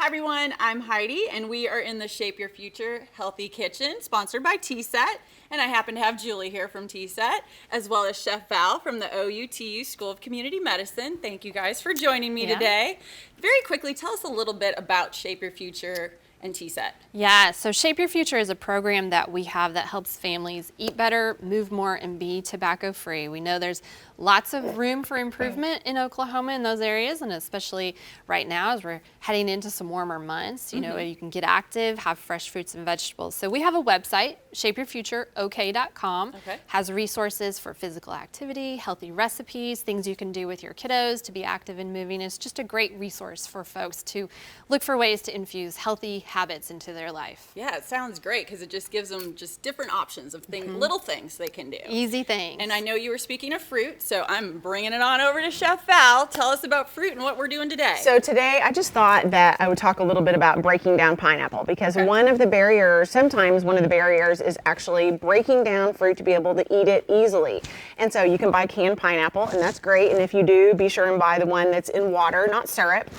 everyone, I'm Heidi, and we are in the Shape Your Future Healthy Kitchen, sponsored by TSET. And I happen to have Julie here from TSET, as well as Chef Val from the OUTU School of Community Medicine. Thank you guys for joining me today. Very quickly, tell us a little bit about Shape Your Future and TSET. Yeah, so Shape Your Future is a program that we have that helps families eat better, move more, and be tobacco-free. We know there's lots of room for improvement in Oklahoma in those areas, and especially right now as we're heading into some warmer months, you know, you can get active, have fresh fruits and vegetables. So we have a website, shapeyourfutureok.com, has resources for physical activity, healthy recipes, things you can do with your kiddos to be active and moving. It's just a great resource for folks to look for ways to infuse healthy habits into their life. Yeah, it sounds great because it just gives them just different options of things, little things they can do. Easy things. And I know you were speaking of fruit, so I'm bringing it on over to Chef Val. Tell us about fruit and what we're doing today. So today I just thought that I would talk a little bit about breaking down pineapple because one of the barriers is actually breaking down fruit to be able to eat it easily. And so you can buy canned pineapple, and that's great. And if you do, be sure and buy the one that's in water, not syrup.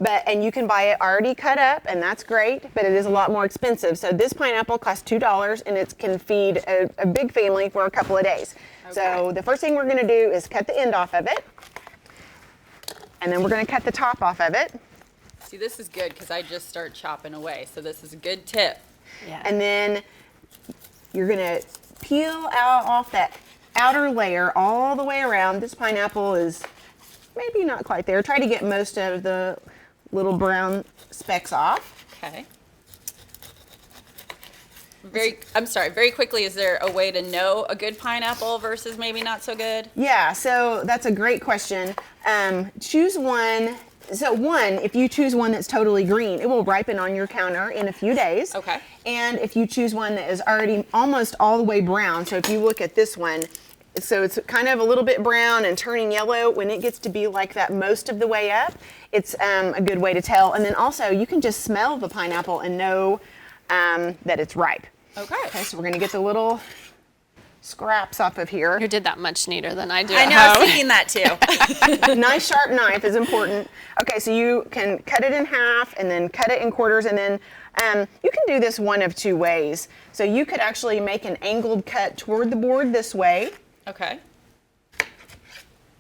And you can buy it already cut up, and that's great, but it is a lot more expensive. So this pineapple costs $2, and it can feed a big family for a couple of days. So the first thing we're going to do is cut the end off of it, and then we're going to cut the top off of it. See, this is good because I just start chopping away, so this is a good tip. And then you're going to peel off that outer layer all the way around. This pineapple is maybe not quite there. Try to get most of the little brown specks off. Okay. Very quickly, is there a way to know a good pineapple versus maybe not so good? Yeah, so that's a great question. Choose one. So if you choose one that's totally green, it will ripen on your counter in a few days. And if you choose one that is already almost all the way brown, so if you look at this one, so it's kind of a little bit brown and turning yellow. When it gets to be like that most of the way up, it's a good way to tell. And then also you can just smell the pineapple and know that it's ripe. Okay, so we're gonna get the little scraps off of here. You did that much neater than I do. I know, I was thinking that too. A nice sharp knife is important. Okay, so you can cut it in half and then cut it in quarters, and then you can do this one of two ways. So you could actually make an angled cut toward the board this way. Okay.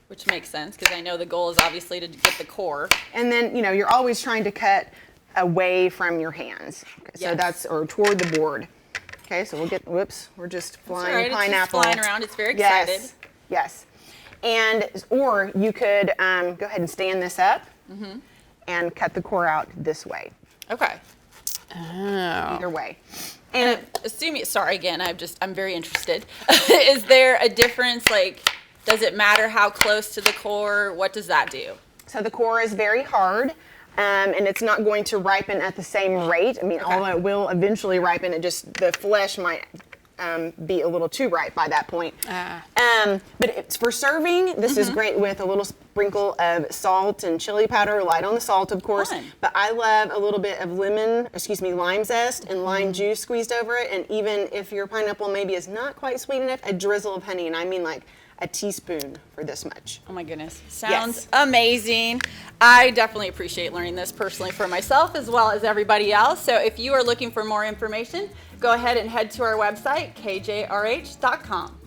Which makes sense because I know the goal is obviously to get the core. And then, you know, you're always trying to cut away from your hands. Okay, so that's, or toward the board. Okay, so we'll get, whoops, we're just flying pineapple. It's just flying around, it's very excited. Yes. And, or you could go ahead and stand this up and cut the core out this way. Okay. Either way. And assuming, sorry again, I'm very interested. Is there a difference, like, does it matter how close to the core? What does that do? So the core is very hard. And it's not going to ripen at the same rate. I mean, although it will eventually ripen, the flesh might be a little too ripe by that point. But it's for serving, this is great with a little sprinkle of salt and chili powder, light on the salt, of course. But I love a little bit of lime zest and lime juice squeezed over it. And even if your pineapple maybe is not quite sweet enough, a drizzle of honey, and I mean like a teaspoon for this much. Oh my goodness, sounds amazing. I definitely appreciate learning this personally for myself as well as everybody else. So if you are looking for more information, go ahead and head to our website, kjrh.com.